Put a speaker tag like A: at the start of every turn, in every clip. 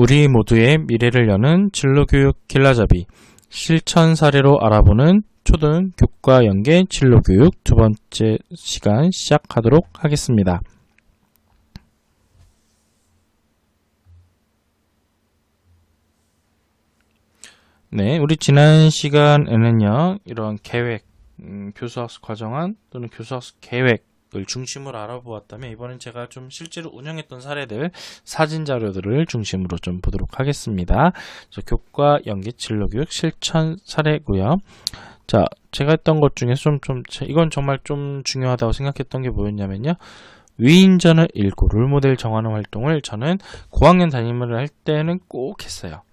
A: 우리 모두의 미래를 여는 진로교육 길라잡이 실천 사례로 알아보는 초등 교과 연계 진로교육 두 번째 시간 시작하도록 하겠습니다. 네, 우리 지난 시간에는요, 이런 계획, 교수학습 과정안 또는 교수학습 계획을 중심으로 알아보았다면 이번엔 제가 좀 실제로 운영했던 사례들, 사진 자료들을 중심으로 좀 보도록 하겠습니다. 교과 연계 진로교육 실천 사례고요. 자, 제가 했던 것 중에서 이건 정말 좀 중요하다고 생각했던 게 뭐였냐면요. 위인전을 읽고 롤모델 정하는 활동을 저는 고학년 담임을 할 때는 꼭 했어요.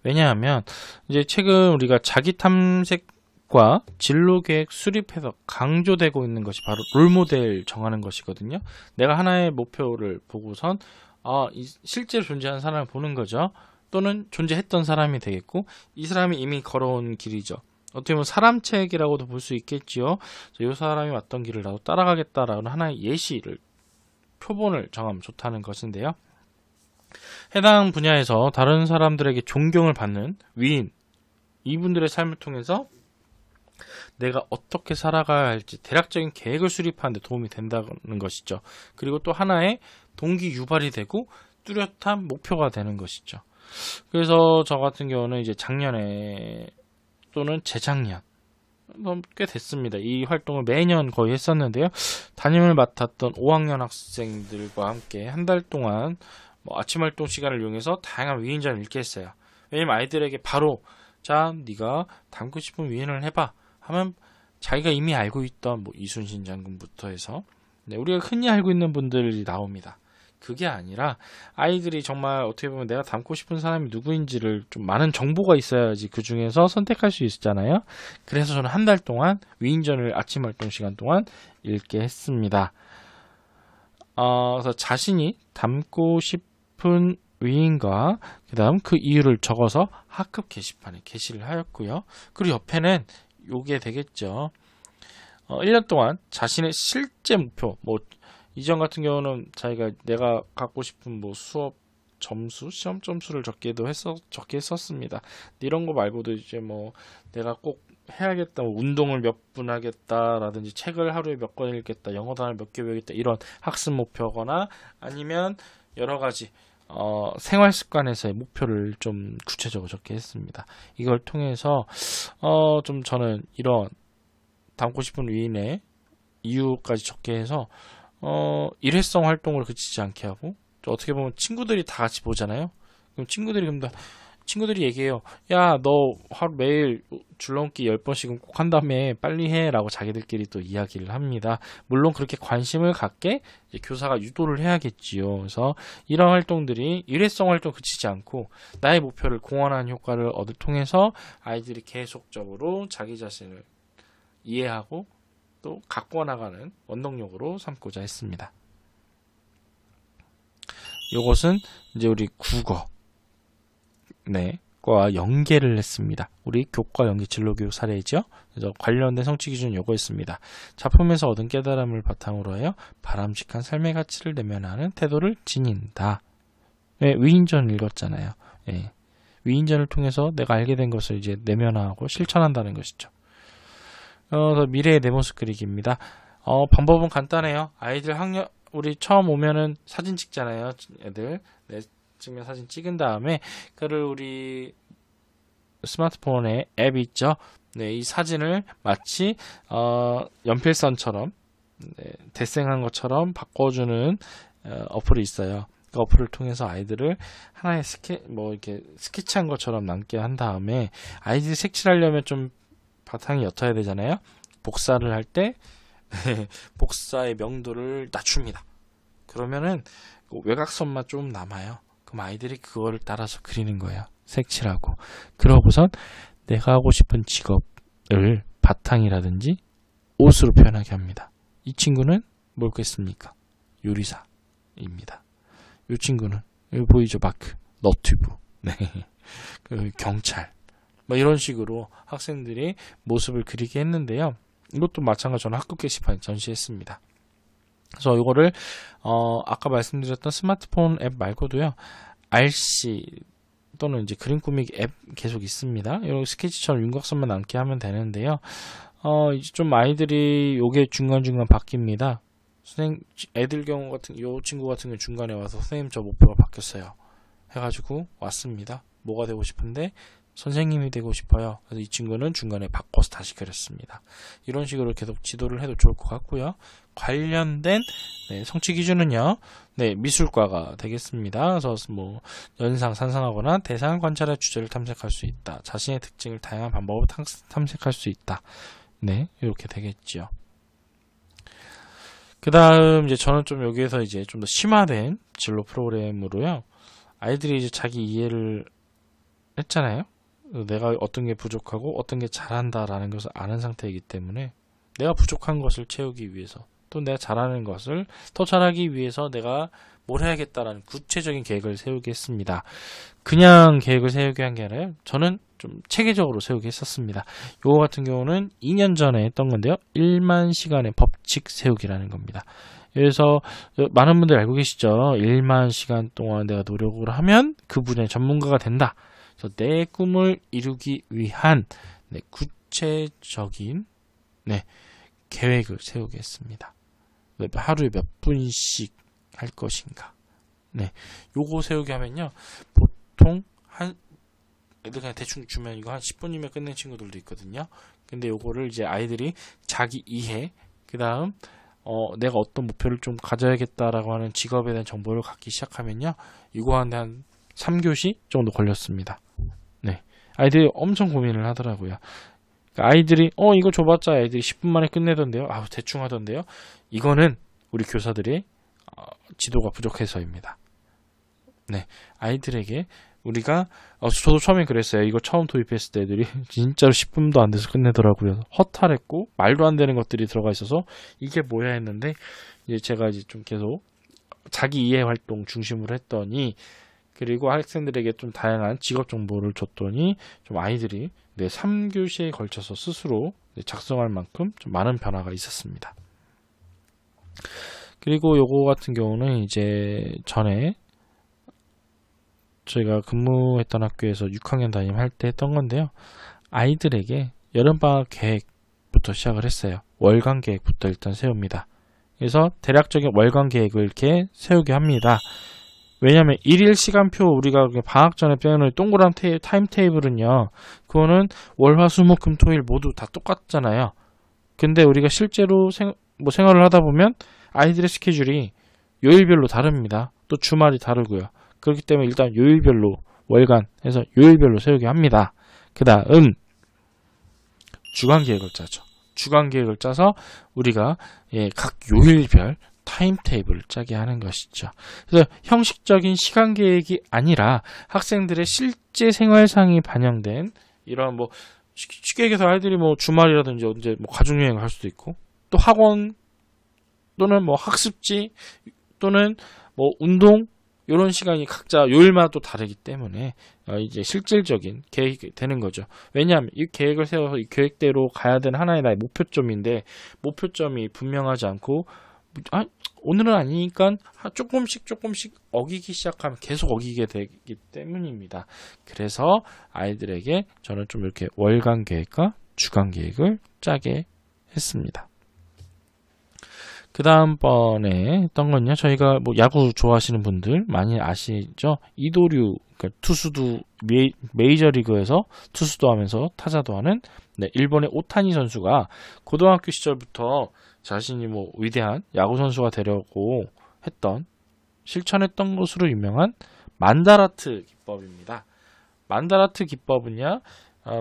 A: 왜냐하면 이제 최근 우리가 자기 탐색과 진로 계획 수립해서 강조되고 있는 것이 바로 롤모델 정하는 것이거든요. 내가 하나의 목표를 보고선 실제로 존재하는 사람을 보는 거죠. 또는 존재했던 사람이 되겠고, 이 사람이 이미 걸어온 길이죠. 어떻게 보면 사람책이라고도 볼 수 있겠지요. 이 사람이 왔던 길을 나도 따라가겠다라는 하나의 예시를, 표본을 정하면 좋다는 것인데요. 해당 분야에서 다른 사람들에게 존경을 받는 위인, 이분들의 삶을 통해서 내가 어떻게 살아가야 할지 대략적인 계획을 수립하는 데 도움이 된다는 것이죠. 그리고 또 하나의 동기 유발이 되고 뚜렷한 목표가 되는 것이죠. 그래서 저 같은 경우는 이제 작년에 또는 재작년 꽤 됐습니다. 이 활동을 매년 거의 했었는데요. 담임을 맡았던 5학년 학생들과 함께 한 달 동안 아침 활동 시간을 이용해서 다양한 위인전을 읽게 했어요. 왜냐면 아이들에게 바로 자, 네가 닮고 싶은 위인을 해봐 하면 자기가 이미 알고 있던 이순신 장군부터 해서 우리가 흔히 알고 있는 분들이 나옵니다. 그게 아니라 아이들이 정말 어떻게 보면 내가 닮고 싶은 사람이 누구인지를 좀 많은 정보가 있어야지 그 중에서 선택할 수 있잖아요. 그래서 저는 한 달 동안 위인전을 아침 활동 시간 동안 읽게 했습니다. 그래서 자신이 닮고 싶은 위인과 그 다음 그 이유를 적어서 학급 게시판에 게시를 하였고요. 그리고 옆에는 요게 되겠죠. 1년 동안 자신의 실제 목표, 이전 같은 경우는 자기가 내가 갖고 싶은 수업 점수, 시험 점수를 적게 했었습니다. 이런 거 말고도 이제 내가 꼭 해야겠다, 운동을 몇 분 하겠다라든지 책을 하루에 몇 권 읽겠다, 영어 단어를 몇 개 외우겠다, 이런 학습 목표거나 아니면 여러 가지 생활 습관에서의 목표를 좀 구체적으로 적게 했습니다. 이걸 통해서 좀 저는 이런 닮고 싶은 위인의 이유까지 적게 해서 일회성 활동을 그치지 않게 하고, 어떻게 보면 친구들이 다 같이 보잖아요. 그럼 친구들이 얘기해요. 야, 너 하루 매일 줄넘기 10번씩은 꼭 한다며, 빨리 해 라고 자기들끼리 또 이야기를 합니다. 물론 그렇게 관심을 갖게 이제 교사가 유도를 해야겠지요. 그래서 이런 활동들이 일회성 활동 그치지 않고 나의 목표를 공헌하는 효과를 얻을 통해서 아이들이 계속적으로 자기 자신을 이해하고 또 갖고 나가는 원동력으로 삼고자 했습니다. 요것은 이제 우리 국어 과 연계를 했습니다. 우리 교과 연계 진로교육 사례이죠. 그래서 관련된 성취 기준 요거였습니다. 작품에서 얻은 깨달음을 바탕으로 하여 바람직한 삶의 가치를 내면하는 태도를 지닌다. 위인전 읽었잖아요. 위인전을 통해서 내가 알게 된 것을 이제 내면화하고 실천한다는 것이죠. 미래의 내 모습 그리기입니다. 방법은 간단해요. 아이들 우리 처음 오면은 사진 찍잖아요. 애들. 찍으면 사진 찍은 다음에 그를 우리 스마트폰에 앱이 있죠. 이 사진을 마치 연필선처럼 데생한 것처럼 바꿔주는 어플이 있어요. 그 어플을 통해서 아이들을 하나의 이렇게 스케치한 것처럼 남게 한 다음에, 아이들이 색칠하려면 좀 바탕이 옅어야 되잖아요. 복사를 할 때 복사의 명도를 낮춥니다. 그러면은 외곽선만 좀 남아요. 그럼 아이들이 그거를 따라서 그리는 거예요. 색칠하고. 그러고선 내가 하고 싶은 직업을 바탕이라든지 옷으로 표현하게 합니다. 이 친구는 뭐겠습니까? 요리사입니다. 이 친구는 여기 보이죠? 마크. 너튜브. 경찰. 이런 식으로 학생들이 모습을 그리게 했는데요. 이것도 마찬가지로 저는 학급 게시판에 전시했습니다. 그래서 이거를 아까 말씀드렸던 스마트폰 앱 말고도요, RC 또는 이제 그림 꾸미기 앱 계속 있습니다. 이런 스케치처럼 윤곽선만 남게 하면 되는데요. 이제 좀 아이들이 요게 중간중간 바뀝니다. 애들 경우 요 친구 같은 경우 중간에 와서 선생님 저 목표가 바뀌었어요. 해가지고 왔습니다. 뭐가 되고 싶은데 선생님이 되고 싶어요. 그래서 이 친구는 중간에 바꿔서 다시 그렸습니다. 이런 식으로 계속 지도를 해도 좋을 것 같고요. 관련된 성취 기준은요. 미술과가 되겠습니다. 그래서 뭐 연상, 산상하거나 대상을 관찰해 주제를 탐색할 수 있다. 자신의 특징을 다양한 방법으로 탐색할 수 있다. 이렇게 되겠죠. 그 다음 이제 저는 좀 여기에서 이제 좀 더 심화된 진로 프로그램으로요. 아이들이 이제 자기 이해를 했잖아요. 내가 어떤 게 부족하고 어떤 게 잘한다라는 것을 아는 상태이기 때문에 내가 부족한 것을 채우기 위해서 또 내가 잘하는 것을 더 잘하기 위해서 내가 뭘 해야겠다라는 구체적인 계획을 세우겠습니다. 그냥 계획을 세우게 한 게 아니라 저는 좀 체계적으로 세우게 했었습니다. 요거 같은 경우는 2년 전에 했던 건데요. 1만 시간의 법칙 세우기라는 겁니다. 그래서 많은 분들이 알고 계시죠? 1만 시간 동안 내가 노력을 하면 그 분야의 전문가가 된다. 그래서 내 꿈을 이루기 위한 구체적인 계획을 세우겠습니다. 하루에 몇 분씩 할 것인가. 요거 세우게 하면요. 보통 애들 그냥 대충 주면 이거 한 10분이면 끝낸 친구들도 있거든요. 근데 요거를 이제 아이들이 자기 이해, 그 다음 내가 어떤 목표를 좀 가져야겠다라고 하는 직업에 대한 정보를 갖기 시작하면요. 이거 한 3교시 정도 걸렸습니다. 아이들이 엄청 고민을 하더라고요. 그러니까 아이들이 이거 줘봤자 아이들이 10분 만에 끝내던데요. 대충 하던데요. 이거는 우리 교사들이 지도가 부족해서입니다. 아이들에게 우리가 저도 처음에 그랬어요. 이거 처음 도입했을 때 애들이 진짜로 10분도 안 돼서 끝내더라고요. 허탈했고 말도 안 되는 것들이 들어가 있어서 이게 뭐야 했는데 이제 제가 이제 좀 계속 자기 이해 활동 중심으로 했더니 그리고 학생들에게 좀 다양한 직업 정보를 줬더니 좀 아이들이 3교시에 걸쳐서 스스로 작성할 만큼 좀 많은 변화가 있었습니다. 그리고 요거 같은 경우는 이제 전에 저희가 근무했던 학교에서 6학년 담임할 때 했던 건데요. 아이들에게 여름방학 계획부터 시작을 했어요. 월간 계획부터 일단 세웁니다. 그래서 대략적인 월간 계획을 이렇게 세우게 합니다. 왜냐하면 일일 시간표 우리가 방학 전에 빼놓은 동그란 타임 테이블은요. 그거는 월, 화, 수, 목, 금, 토, 일 모두 다 똑같잖아요. 근데 우리가 실제로 생활을 하다 보면 아이들의 스케줄이 요일별로 다릅니다. 또 주말이 다르고요. 그렇기 때문에 일단 요일별로 월간 해서 요일별로 세우게 합니다. 그 다음 주간 계획을 짜죠. 주간 계획을 짜서 우리가 각 요일별 타임테이블을 짜게 하는 것이죠. 그래서 형식적인 시간 계획이 아니라 학생들의 실제 생활상이 반영된 이런 쉽게 얘기해서 아이들이 주말이라든지 언제 가족여행을 할 수도 있고 또 학원 또는 학습지 또는 운동 이런 시간이 각자 요일마다 또 다르기 때문에 이제 실질적인 계획이 되는 거죠. 왜냐하면 이 계획을 세워서 이 계획대로 가야 되는 하나의 나의 목표점인데 목표점이 분명하지 않고 오늘은 아니니까 조금씩 어기기 시작하면 계속 어기게 되기 때문입니다. 그래서 아이들에게 저는 좀 이렇게 월간 계획과 주간 계획을 짜게 했습니다. 그 다음번에 했던 건요. 저희가 야구 좋아하시는 분들 많이 아시죠? 이도류, 그러니까 투수도 메이저리그에서 투수도 하면서 타자도 하는 일본의 오타니 선수가 고등학교 시절부터 자신이 위대한 야구 선수가 되려고 했던 실천했던 것으로 유명한 만다라트 기법입니다. 만다라트 기법은요.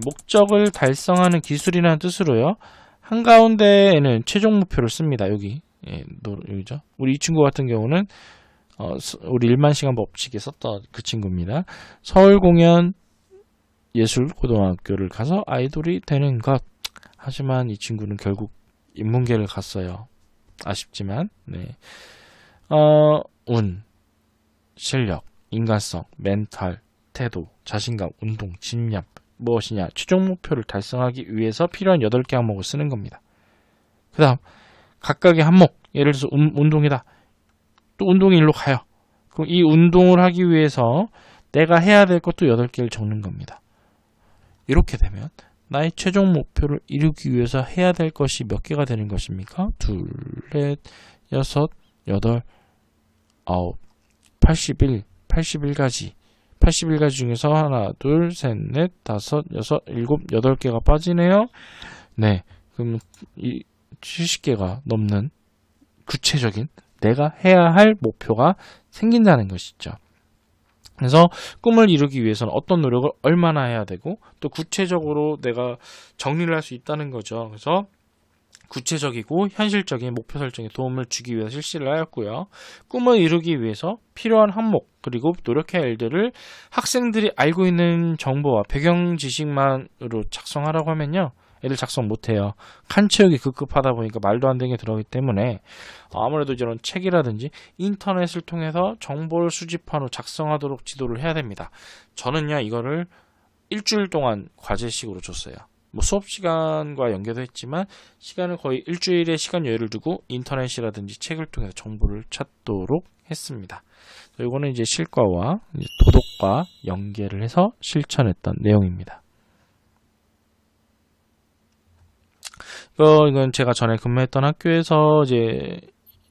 A: 목적을 달성하는 기술이라는 뜻으로요. 한가운데에는 최종 목표를 씁니다. 여기죠. 우리 이 친구 같은 경우는 우리 1만 시간 법칙에 썼던 그 친구입니다. 서울공연 예술고등학교를 가서 아이돌이 되는 것. 하지만 이 친구는 결국 인문계를 갔어요. 아쉽지만 운, 실력, 인간성, 멘탈, 태도, 자신감, 운동, 집념 무엇이냐? 최종 목표를 달성하기 위해서 필요한 8개 항목을 쓰는 겁니다. 그 다음 각각의 항목, 예를 들어서 운동이다. 또 운동이 일로 가요. 그럼 이 운동을 하기 위해서 내가 해야 될 것도 8개를 적는 겁니다. 이렇게 되면 나의 최종 목표를 이루기 위해서 해야 될 것이 몇 개가 되는 것입니까? 2, 4, 6, 8, 9, 81, 81가지. 81가지 중에서 하나, 둘, 셋, 넷, 다섯, 여섯, 일곱, 8개가 빠지네요. 네. 그럼 이 70개가 넘는 구체적인 내가 해야 할 목표가 생긴다는 것이죠. 그래서 꿈을 이루기 위해서는 어떤 노력을 얼마나 해야 되고 또 구체적으로 내가 정리를 할 수 있다는 거죠. 그래서 구체적이고 현실적인 목표 설정에 도움을 주기 위해서 실시를 하였고요. 꿈을 이루기 위해서 필요한 항목 그리고 노력해야 할 일들을 학생들이 알고 있는 정보와 배경 지식만으로 작성하라고 하면요. 애들 작성 못해요. 칸 채우기 급급하다 보니까 말도 안 되는 게 들어가기 때문에 아무래도 이런 책이라든지 인터넷을 통해서 정보를 수집한 후 작성하도록 지도를 해야 됩니다. 저는요 이거를 일주일 동안 과제식으로 줬어요. 뭐 수업 시간과 연계도 했지만 시간을 거의 일주일의 시간 여유를 두고 인터넷이라든지 책을 통해서 정보를 찾도록 했습니다. 이거는 이제 실과와 도덕과 연계를 해서 실천했던 내용입니다. 이건 제가 전에 근무했던 학교에서 이제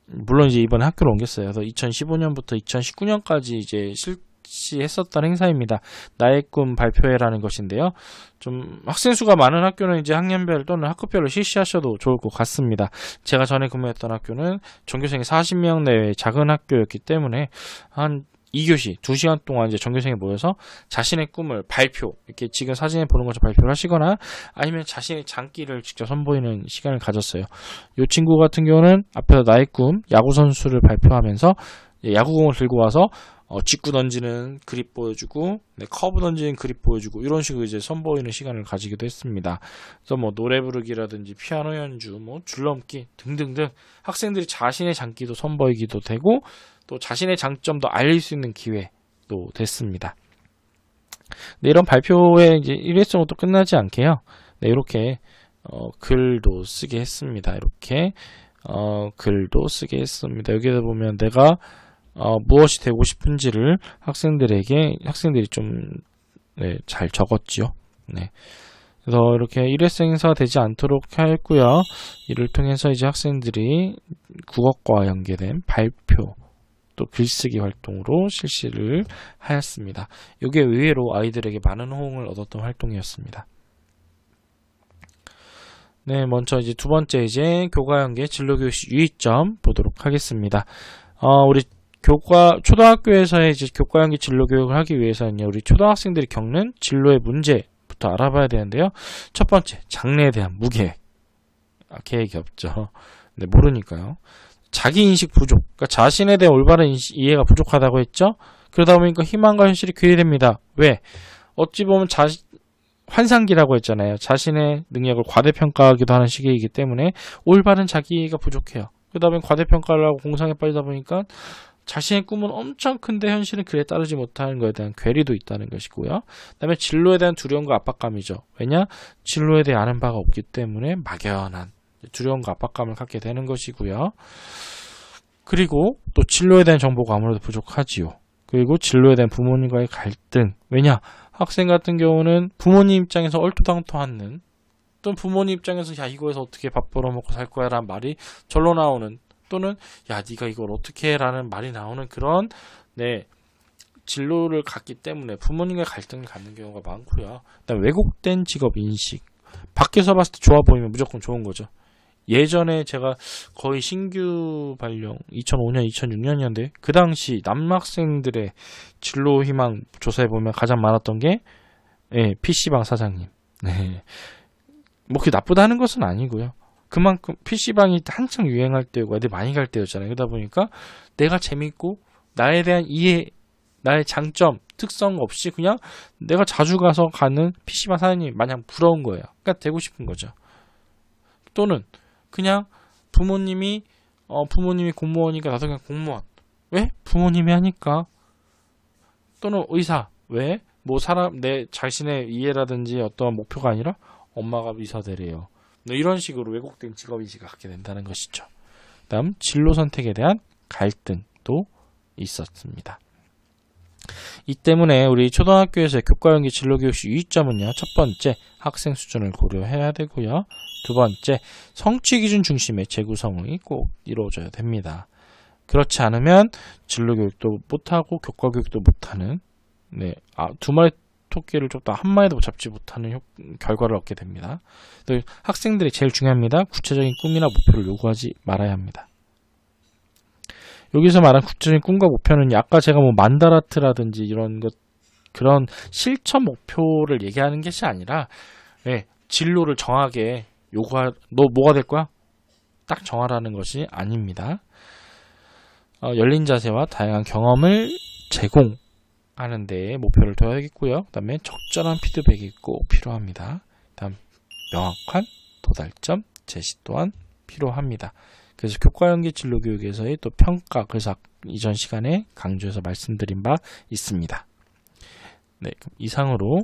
A: 물론 이제 이번에 학교를 옮겼어요. 그래서 2015년부터 2019년까지 이제 실시했었던 행사입니다. 나의 꿈 발표회라는 것인데요. 좀 학생 수가 많은 학교는 이제 학년별 또는 학급별로 실시하셔도 좋을 것 같습니다. 제가 전에 근무했던 학교는 전교생이 40명 내외의 작은 학교였기 때문에 한 2교시 2시간 동안 이제 전교생이 모여서 자신의 꿈을 발표, 이렇게 지금 사진에 보는 것처럼 발표를 하시거나 아니면 자신의 장기를 직접 선보이는 시간을 가졌어요. 이 친구 같은 경우는 앞에서 나의 꿈, 야구 선수를 발표하면서 야구공을 들고 와서 직구 던지는 그립 보여주고, 커브 던지는 그립 보여주고, 이런 식으로 이제 선보이는 시간을 가지기도 했습니다. 그래서 뭐 노래 부르기라든지 피아노 연주, 뭐 줄넘기 등등등 학생들이 자신의 장기도 선보이기도 되고, 또 자신의 장점도 알릴 수 있는 기회도 됐습니다. 네, 이런 발표의 이제 일회성은 또 끝나지 않게요. 네, 이렇게 글도 쓰게 했습니다. 이렇게 글도 쓰게 했습니다. 여기에 보면 내가 무엇이 되고 싶은지를 학생들이 좀 잘 적었지요. 네. 그래서 이렇게 일회성 행사가 되지 않도록 했고요. 이를 통해서 이제 학생들이 국어과 연계된 발표 또 글쓰기 활동으로 실시를 하였습니다. 이게 의외로 아이들에게 많은 호응을 얻었던 활동이었습니다. 네, 먼저 이제 두 번째 이제 교과 연계 진로교육 유의점 보도록 하겠습니다. 우리 초등학교에서의 이제 교과 연계 진로교육을 하기 위해서는요, 우리 초등학생들이 겪는 진로의 문제부터 알아봐야 되는데요. 첫 번째, 장래에 대한 무계획. 계획이 없죠. 네, 모르니까요. 자기인식 부족, 그러니까 자신에 대한 올바른 이해가 부족하다고 했죠. 그러다 보니까 희망과 현실이 괴리됩니다. 왜? 어찌 보면 환상기라고 했잖아요. 자신의 능력을 과대평가하기도 하는 시기이기 때문에 올바른 자기이해가 부족해요. 그러다 보니 과대평가를 하고 공상에 빠지다 보니까 자신의 꿈은 엄청 큰데 현실은 그에 따르지 못하는 것에 대한 괴리도 있다는 것이고요. 그 다음에 진로에 대한 두려움과 압박감이죠. 왜냐? 진로에 대해 아는 바가 없기 때문에 막연한 두려움과 압박감을 갖게 되는 것이고요. 그리고 또 진로에 대한 정보가 아무래도 부족하지요. 그리고 진로에 대한 부모님과의 갈등. 왜냐? 학생 같은 경우는 부모님 입장에서 얼토당토하는, 또 부모님 입장에서 야 이거에서 어떻게 밥 벌어먹고 살 거야 라는 말이 절로 나오는, 또는 야 네가 이걸 어떻게 해 라는 말이 나오는 그런 진로를 갖기 때문에 부모님과의 갈등을 갖는 경우가 많고요. 그다음에 왜곡된 직업 인식. 밖에서 봤을 때 좋아 보이면 무조건 좋은 거죠. 예전에 제가 거의 신규 발령 2005년, 2006년이었는데 그 당시 남학생들의 진로 희망 조사해 보면 가장 많았던 게 PC방 사장님. 네. 뭐 그게 나쁘다는 것은 아니고요. 그만큼 PC방이 한창 유행할 때고 애들 많이 갈 때였잖아요. 그러다 보니까 내가 재밌고 나에 대한 이해, 나의 장점, 특성 없이 그냥 내가 자주 가서 가는 PC방 사장님이 마냥 부러운 거예요. 그러니까 되고 싶은 거죠. 또는 그냥 부모님이 공무원이니까 나도 그냥 공무원. 왜? 부모님이 하니까. 또는 의사. 왜? 뭐 내 자신의 이해라든지 어떤 목표가 아니라 엄마가 의사되래요. 이런 식으로 왜곡된 직업인식을 갖게 된다는 것이죠. 다음 진로 선택에 대한 갈등도 있었습니다. 이 때문에 우리 초등학교에서의 교과 연계 진로 교육 시 유의점은요. 첫 번째, 학생 수준을 고려해야 되고요. 두 번째, 성취 기준 중심의 재구성이 꼭 이루어져야 됩니다. 그렇지 않으면 진로 교육도 못하고 교과 교육도 못하는 두 마리 토끼를 쫓다 한 마리도 잡지 못하는 결과를 얻게 됩니다. 학생들이 제일 중요합니다. 구체적인 꿈이나 목표를 요구하지 말아야 합니다. 여기서 말한 구체적인 꿈과 목표는 아까 제가 뭐 만다라트라든지 이런 것 그런 실천 목표를 얘기하는 것이 아니라 진로를 정하게 너 뭐가 될 거야? 딱 정하라는 것이 아닙니다. 열린 자세와 다양한 경험을 제공하는 데 목표를 둬야겠고요. 그 다음에 적절한 피드백이 꼭 필요합니다. 다음 명확한 도달점 제시 또한 필요합니다. 그래서 교과 연계 진로 교육에서의 또 평가, 그래서 이전 시간에 강조해서 말씀드린 바 있습니다. 네, 그럼 이상으로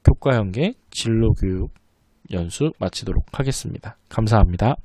A: 교과 연계 진로 교육 연수 마치도록 하겠습니다. 감사합니다.